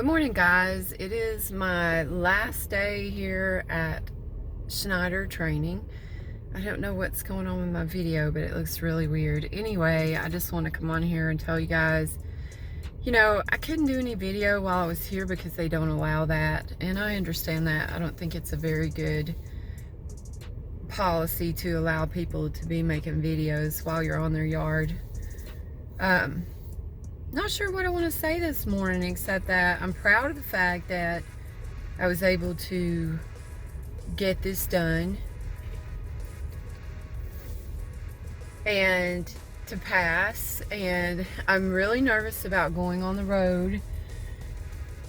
Good morning, guys. It is my last day here at Schneider Training. I don't know what's going on with my video, but it looks really weird. Anyway, I just want to come on here and tell you guys, I couldn't do any video while I was here because they don't allow that, and I understand that. I don't think it's a very good policy to allow people to be making videos while you're on their yard. Not sure what I want to say this morning, except that I'm proud of the fact that I was able to get this done and to pass. And I'm really nervous about going on the road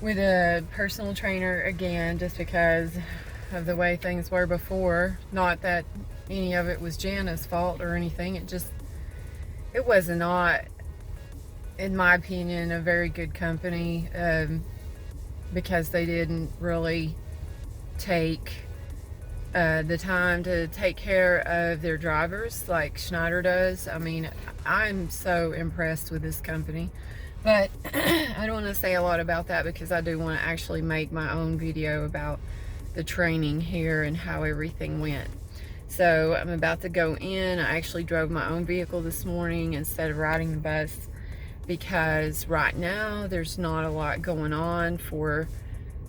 with a personal trainer again, just because of the way things were before. Not that any of it was Jana's fault or anything. It was not, in my opinion, a very good company, because they didn't really take the time to take care of their drivers like Schneider does. I mean, I'm so impressed with this company, but I don't want to say a lot about that because I do want to actually make my own video about the training here and how everything went. So I'm about to go in. I actually drove my own vehicle this morning instead of riding the bus, because right now there's not a lot going on for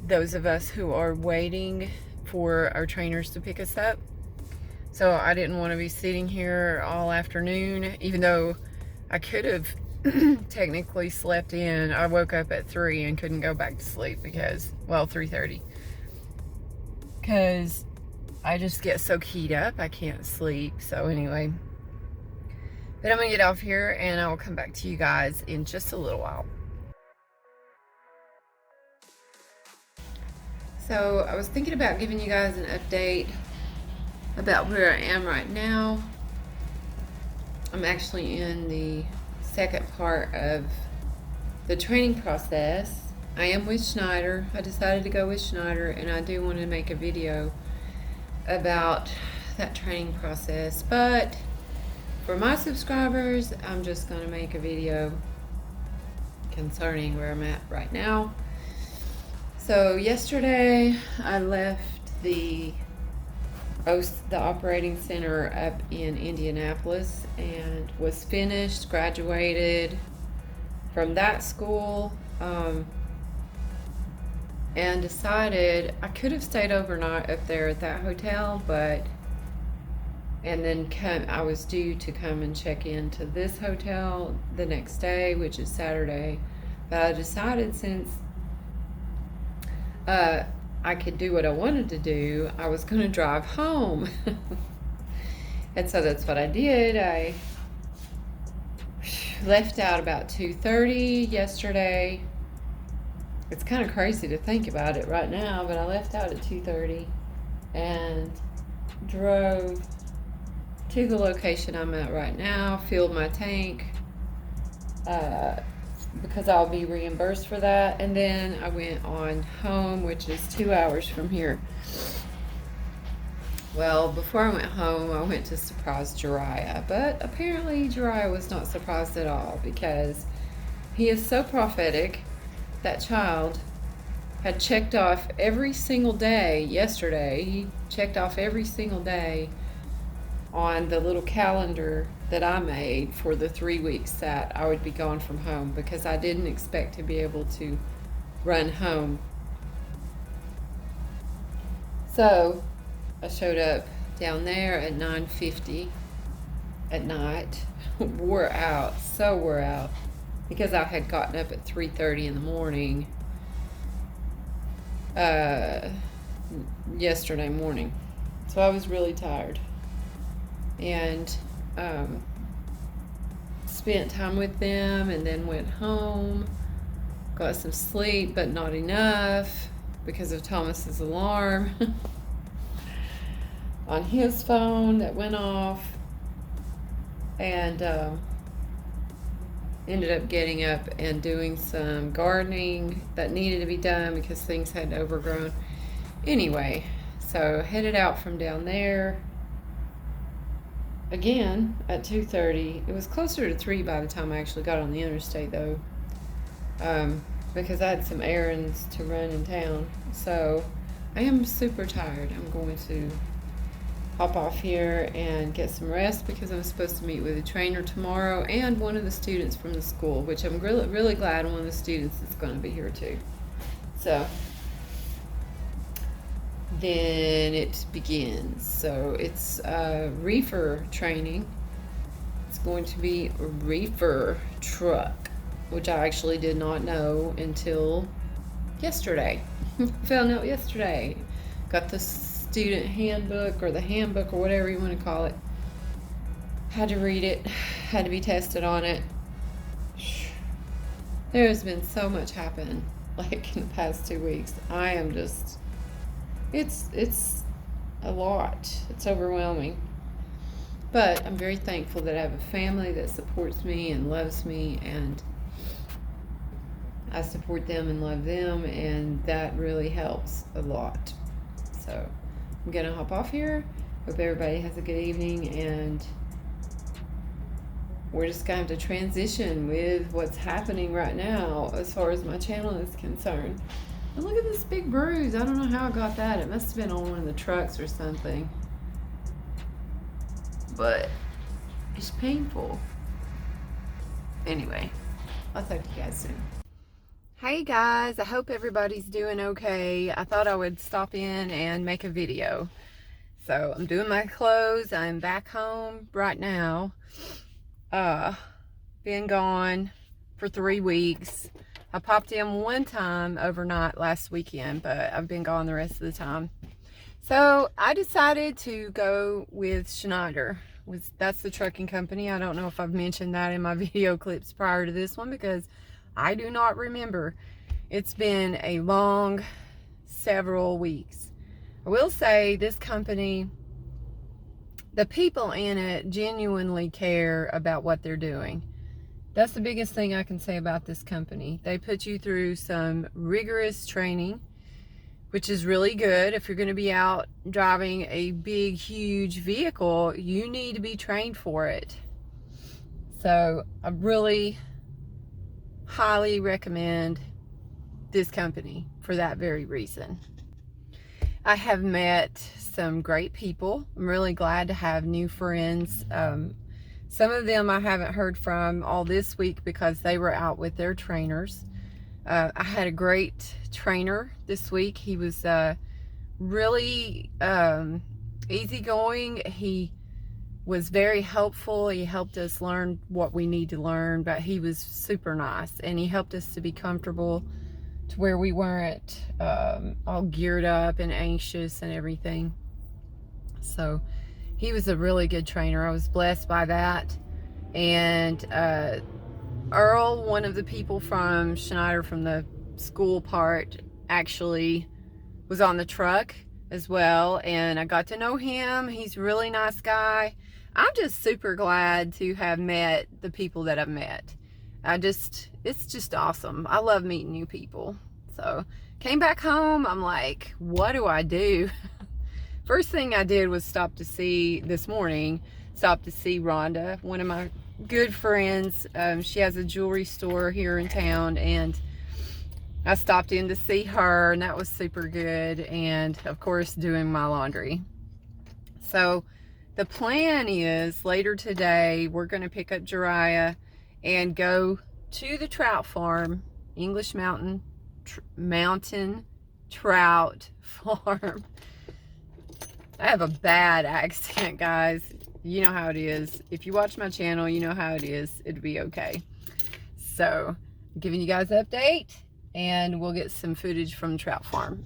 those of us who are waiting for our trainers to pick us up. So I didn't want to be sitting here all afternoon, even though I could have technically slept in. I woke up at 3 and couldn't go back to sleep because, well, 3:30, because I just get so keyed up I can't sleep. So anyway, but I'm gonna get off here and I will come back to you guys in just a little while. So I was thinking about giving you guys an update about where I am right now. I'm actually in the second part of the training process. I am with Schneider. I decided to go with Schneider, and I do want to make a video about that training process, but for my subscribers, I'm just going to make a video concerning where I'm at right now. So yesterday I left the operating center up in Indianapolis and was finished, graduated from that school, and decided I could have stayed overnight up there at that hotel, and then I was due to come and check into this hotel the next day, which is Saturday. But I decided, since I could do what I wanted to do, I was going to drive home. And so that's what I did. I left out about 2:30 yesterday. It's kind of crazy to think about it right now, but I left out at 2:30 and drove to the location I'm at right now, filled my tank, because I'll be reimbursed for that, and then I went on home, which is 2 hours from here. Well, before I went home, I went to surprise Jariah, but apparently Jariah was not surprised at all, because he is so prophetic. That child had checked off every single day yesterday. He checked off every single day on the little calendar that I made for the 3 weeks that I would be gone from home, because I didn't expect to be able to run home. So I showed up down there at 9:50 at night, wore out, so wore out, because I had gotten up at 3:30 in the morning yesterday morning. So I was really tired, and spent time with them, and then went home, got some sleep, but not enough because of Thomas's alarm on his phone that went off, and ended up getting up and doing some gardening that needed to be done because things had overgrown. Anyway, so headed out from down there again at 2:30. It was closer to 3 by the time I actually got on the interstate, though. because I had some errands to run in town. So I am super tired. I'm going to hop off here and get some rest because I'm supposed to meet with a trainer tomorrow and one of the students from the school, which I'm really, really glad one of the students is going to be here too. So then it begins. So it's reefer training. It's going to be a reefer truck, which I actually did not know until yesterday. Found out yesterday. Got the student handbook or the handbook or whatever you want to call it. Had to read it. Had to be tested on it. There has been so much happening like in the past 2 weeks. I am just, it's a lot. It's overwhelming. But I'm very thankful that I have a family that supports me and loves me, and I support them and love them, and that really helps a lot. So I'm gonna hop off here. Hope everybody has a good evening, and we're just gonna have to transition with what's happening right now as far as my channel is concerned. And look at this big bruise. I don't know how I got that. It must have been on one of the trucks or something. But it's painful. Anyway, I'll talk to you guys soon. Hey guys, I hope everybody's doing okay. I thought I would stop in and make a video. So I'm doing my clothes. I'm back home right now. Been gone for 3 weeks. I popped in one time overnight last weekend, but I've been gone the rest of the time. So I decided to go with Schneider. That's the trucking company. I don't know if I've mentioned that in my video clips prior to this one because I do not remember. It's been a long several weeks. I will say this company, the people in it genuinely care about what they're doing. That's the biggest thing I can say about this company. They put you through some rigorous training, which is really good. If you're going to be out driving a big, huge vehicle, you need to be trained for it. So I really highly recommend this company for that very reason. I have met some great people. I'm really glad to have new friends. Some of them I haven't heard from all this week because they were out with their trainers. I had a great trainer this week. He was really easygoing. He was very helpful. He helped us learn what we need to learn, but he was super nice, and he helped us to be comfortable to where we weren't all geared up and anxious and everything. So he was a really good trainer. I was blessed by that. And Earl, one of the people from Schneider from the school part, actually was on the truck as well, and I got to know him. He's a really nice guy. I'm just super glad to have met the people that I've met. It's just awesome. I love meeting new people. So came back home, I'm like, what do I do? First thing I did was stop to see Rhonda, one of my good friends. She has a jewelry store here in town, and I stopped in to see her, and that was super good. And of course, doing my laundry. So the plan is later today, we're going to pick up Jariah and go to the trout farm, English Mountain Trout Farm. I have a bad accent, guys. You know how it is. If you watch my channel, you know how it is. It'll be okay. So, I'm giving you guys an update, and we'll get some footage from the trout farm.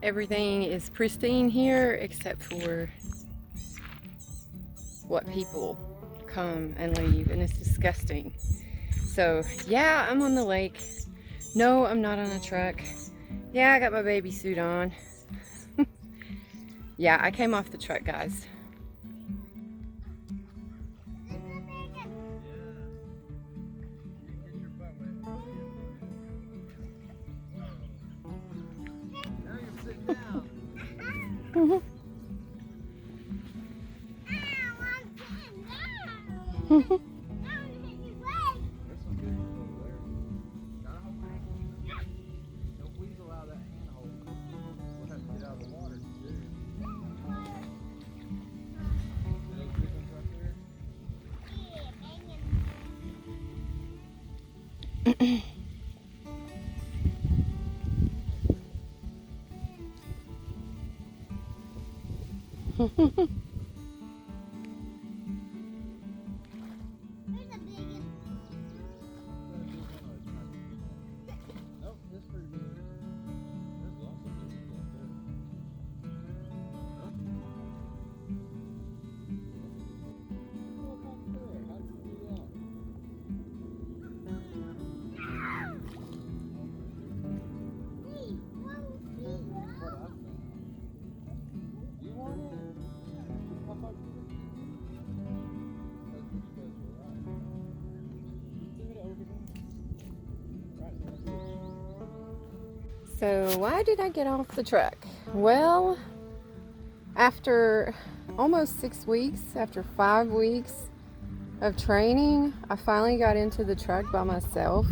Everything is pristine here except for what people come and leave, and it's disgusting. So yeah, I'm on the lake. No, I'm not on a truck. Yeah, I got my baby suit on. Yeah, I came off the truck, guys. So why did I get off the truck? Well, after almost 6 weeks, after 5 weeks of training, I finally got into the truck by myself.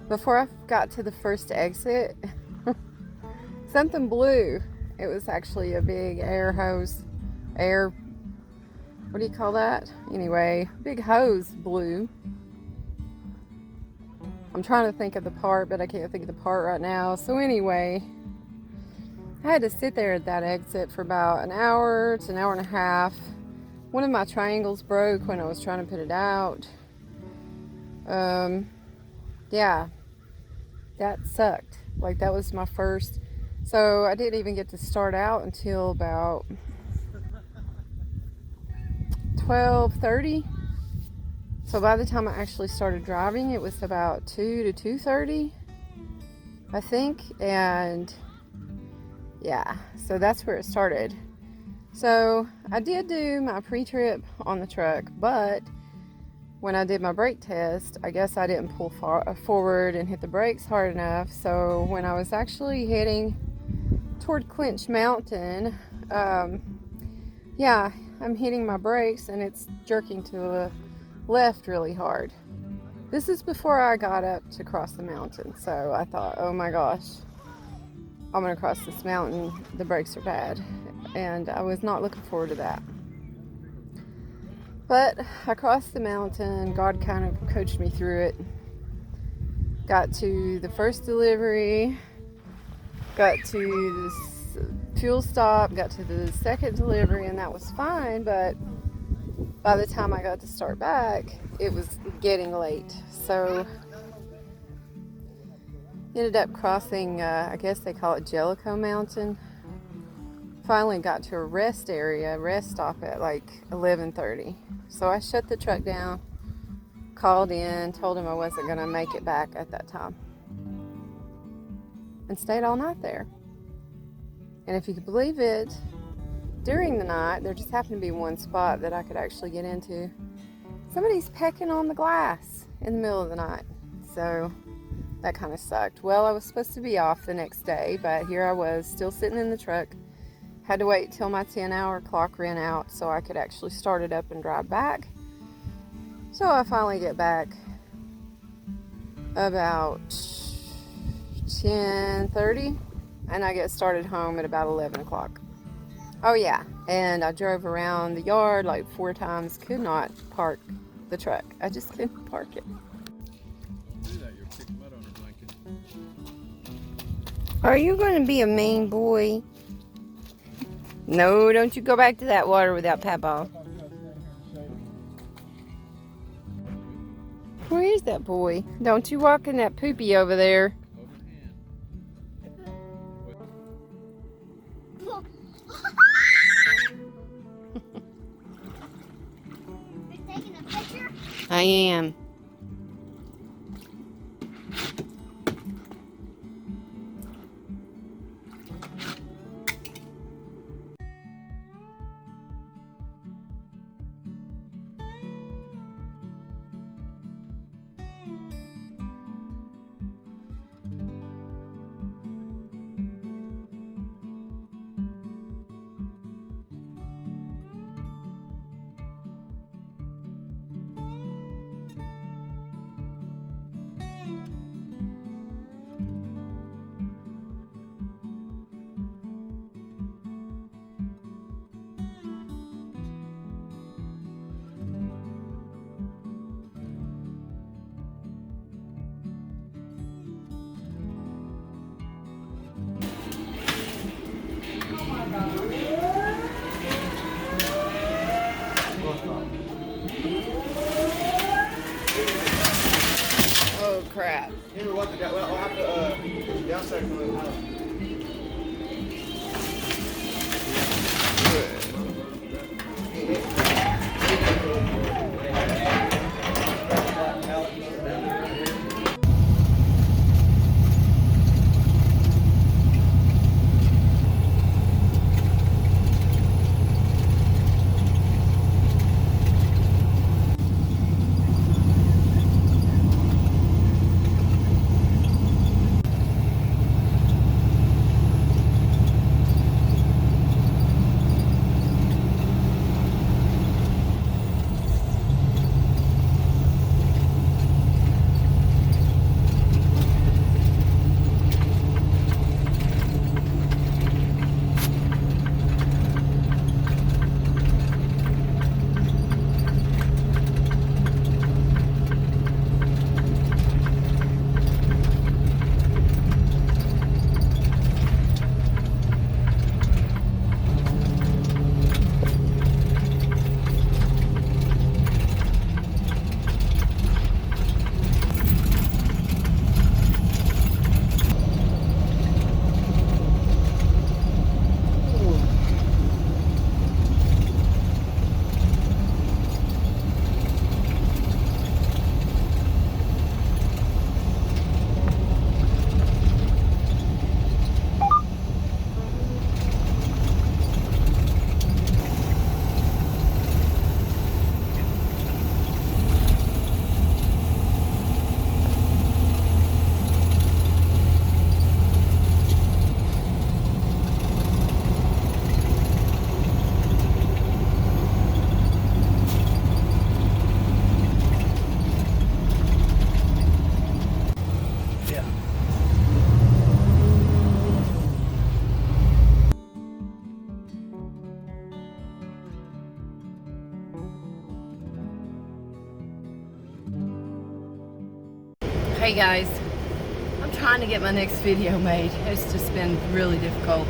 Before I got to the first exit, something blew. It was actually a big air hose, what do you call that? Anyway, big hose blew. I'm trying to think of the part, but I can't think of the part right now. So anyway, I had to sit there at that exit for about an hour to an hour and a half. One of my triangles broke when I was trying to put it out. Yeah, that sucked. Like, that was my first. So I didn't even get to start out until about 12:30. So by the time I actually started driving, it was about 2 to 2:30, I think. And yeah, so that's where it started. So I did do my pre-trip on the truck, but when I did my brake test, I guess I didn't pull forward and hit the brakes hard enough. So when I was actually heading toward Clinch Mountain, yeah, I'm hitting my brakes and it's jerking to the left really hard. This is before I got up to cross the mountain, so I thought, oh my gosh, I'm gonna cross this mountain, the brakes are bad, and I was not looking forward to that. But I crossed the mountain. God kind of coached me through it. Got to the first delivery, got to the fuel stop, got to the second delivery, and that was fine. But by the time I got to start back, it was getting late. So ended up crossing, I guess they call it Jellicoe Mountain. Finally got to a rest stop at like 11:30. So I shut the truck down, called in, told him I wasn't going to make it back at that time, and stayed all night there. And if you could believe it, during the night, there just happened to be one spot that I could actually get into. Somebody's pecking on the glass in the middle of the night. So that kind of sucked. Well, I was supposed to be off the next day, but here I was still sitting in the truck. Had to wait till my 10-hour clock ran out so I could actually start it up and drive back. So I finally get back about 10:30, and I get started home at about 11 o'clock. Oh yeah, and I drove around the yard like 4 times, could not park the truck. I just couldn't park it. Are you going to be a mean boy? No, don't you go back to that water without Papa. Where is that boy? Don't you walk in that poopy over there. am. Oh crap. I'll have to downside from the house. Hey guys, I'm trying to get my next video made. It's just been really difficult.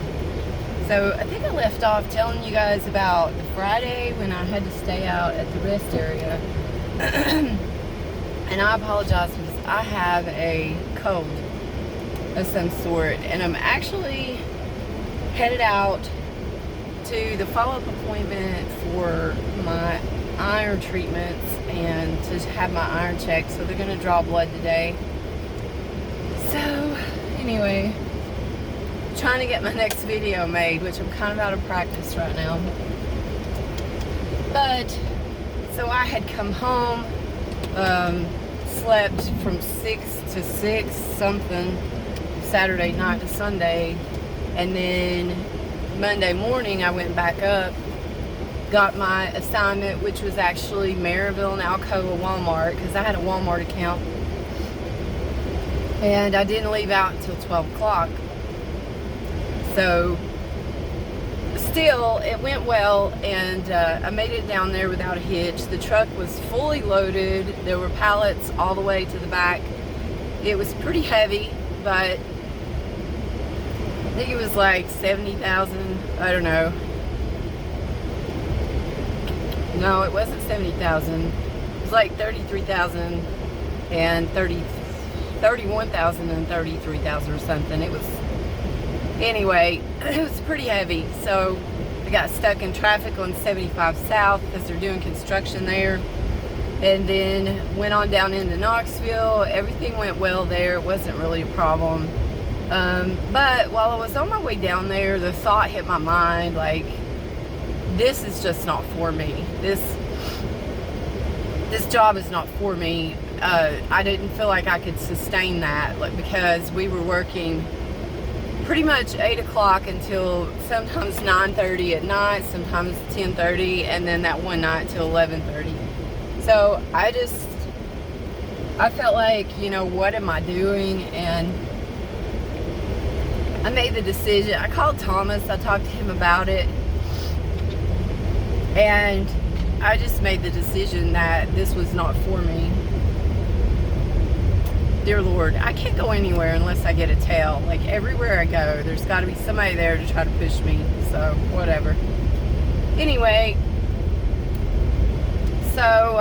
So I think I left off telling you guys about the Friday when I had to stay out at the rest area. And I apologize because I have a cold of some sort, and I'm actually headed out to the follow-up appointment for my iron treatments and to have my iron checked. So they're going to draw blood today. So anyway, trying to get my next video made, which I'm kind of out of practice right now. But so I had come home, slept from 6 to 6 something Saturday night to Sunday, and then Monday morning I went back up, got my assignment, which was actually Maryville and Alcoa Walmart, because I had a Walmart account, and I didn't leave out until 12 o'clock. So still, it went well, and I made it down there without a hitch. The truck was fully loaded. There were pallets all the way to the back. It was pretty heavy, but I think it was like 70,000. I don't know. No, it wasn't 70,000. It was like 33,000 and 31,000 and 33,000 or something. It was, anyway, it was pretty heavy. So I got stuck in traffic on 75 South because they're doing construction there. and then went on down into Knoxville. Everything went well there. It wasn't really a problem. But while I was on my way down there, the thought hit my mind, like, this is just not for me. This job is not for me. I didn't feel like I could sustain that, like, because we were working pretty much 8 o'clock until sometimes 9:30 at night, sometimes 10:30, and then that one night till 11:30. So I felt like, you know, what am I doing? And I made the decision. I called Thomas. I talked to him about it. And I just made the decision that this was not for me. Dear Lord, I can't go anywhere unless I get a tail. Like, everywhere I go, there's got to be somebody there to try to push me. So, whatever. Anyway, so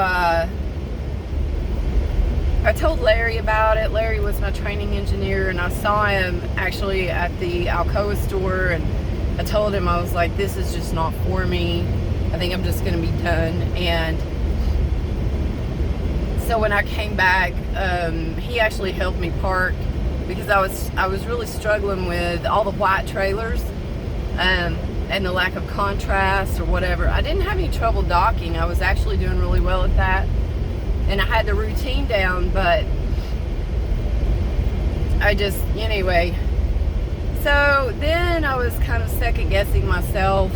I told Larry about it. Larry was my training engineer, and I saw him actually at the Alcoa store, and I told him, I was like, this is just not for me. I think I'm just going to be done. And so when I came back, he actually helped me park, because I was really struggling with all the white trailers and the lack of contrast or whatever. I didn't have any trouble docking. I was actually doing really well at that, and I had the routine down, but anyway. So then I was kind of second guessing myself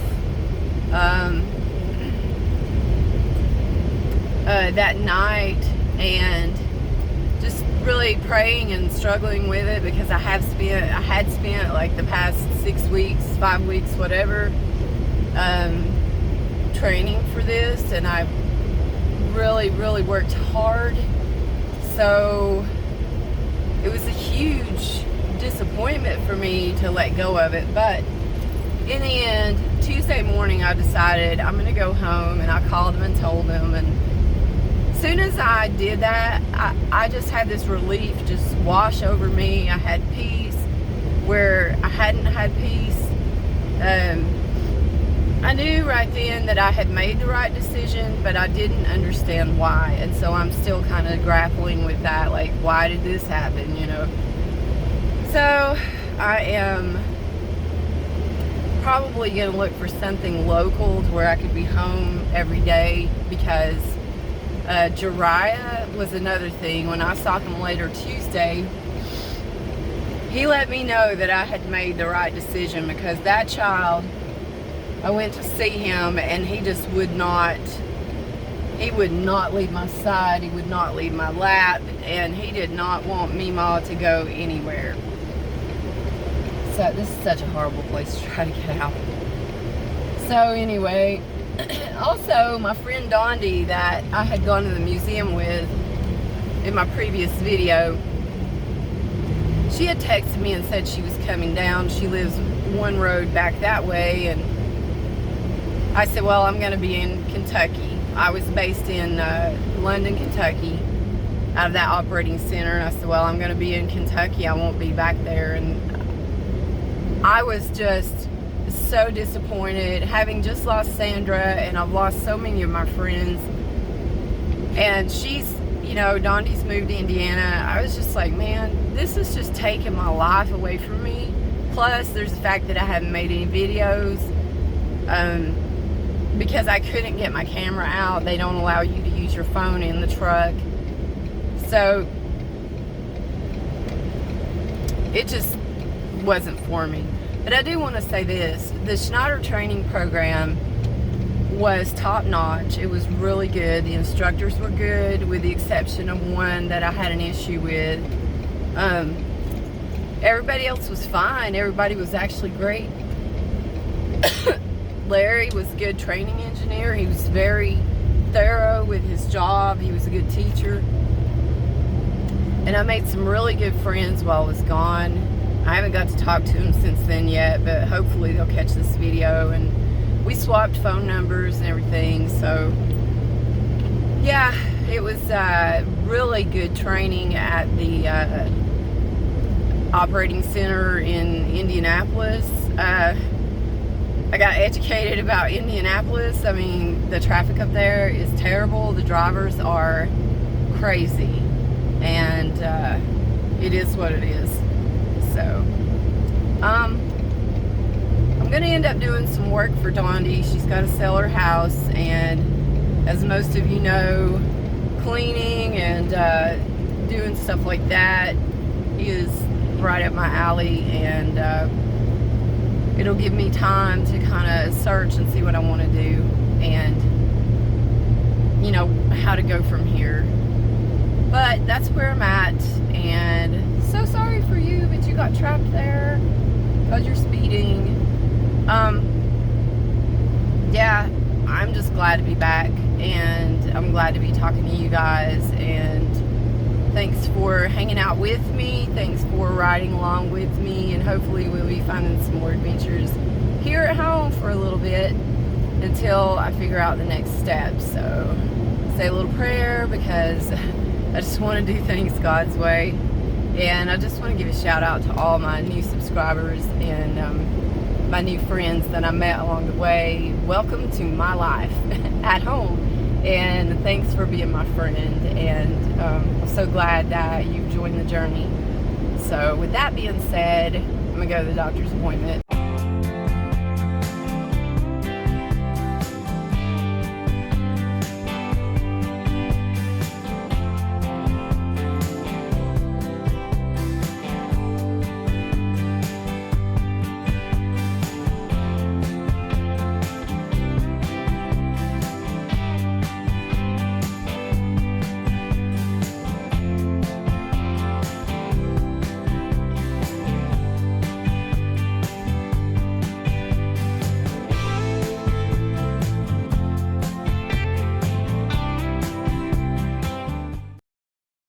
that night, and just really praying and struggling with it, because I had spent like the past 6 weeks, 5 weeks, whatever, training for this, and I really worked hard. So it was a huge disappointment for me to let go of it. But in the end, Tuesday morning, I decided I'm gonna go home, and I called him and told him, and as soon as I did that, I just had this relief just wash over me. I had peace where I hadn't had peace. I knew right then that I had made the right decision, but I didn't understand why. And so I'm still kind of grappling with that, like, why did this happen, you know? So I am probably going to look for something local to where I could be home every day, because Jariah was another thing. When I saw him later Tuesday, he let me know that I had made the right decision, because that child, I went to see him, and he just would not leave my side. He would not leave my lap, and he did not want Meemaw to go anywhere. So this is such a horrible place to try to get out. So anyway, also my friend Dondi that I had gone to the museum with in my previous video, she had texted me and said she was coming down. She lives one road back that way, and I said, well, I'm going to be in Kentucky. I was based in London, Kentucky, out of that operating center, and I said, well, I'm going to be in Kentucky. I won't be back there. And I was just so disappointed, having just lost Sandra, and I've lost so many of my friends. And she's, you know, Dondi's moved to Indiana. I was just like, man, this is just taking my life away from me. Plus, there's the fact that I haven't made any videos because I couldn't get my camera out. They don't allow you to use your phone in the truck. So it just wasn't for me. But I do want to say this. The Schneider training program was top notch. It was really good. The instructors were good, with the exception of one that I had an issue with. Everybody else was fine. Everybody was actually great. Larry was a good training engineer. He was very thorough with his job. He was a good teacher. And I made some really good friends while I was gone. I haven't got to talk to them since then yet, but hopefully they'll catch this video. And we swapped phone numbers and everything. So yeah, it was really good training at the operating center in Indianapolis. I got educated about Indianapolis. I mean, the traffic up there is terrible. The drivers are crazy, and it is what it is. So, I'm gonna end up doing some work for Dondi. She's got to sell her house, and as most of you know, cleaning and doing stuff like that is right up my alley, and it'll give me time to kind of search and see what I want to do, and you know, how to go from here. But that's where I'm at, and so sorry for you that you got trapped there because you're speeding. Yeah, I'm just glad to be back, and I'm glad to be talking to you guys, and thanks for hanging out with me. Thanks for riding along with me, and hopefully we'll be finding some more adventures here at home for a little bit until I figure out the next step. So say a little prayer, because I just want to do things God's way. And I just want to give a shout out to all my new subscribers and my new friends that I met along the way. Welcome to my life at home, and thanks for being my friend, and I'm so glad that you've joined the journey. So with that being said, I'm gonna go to the doctor's appointment.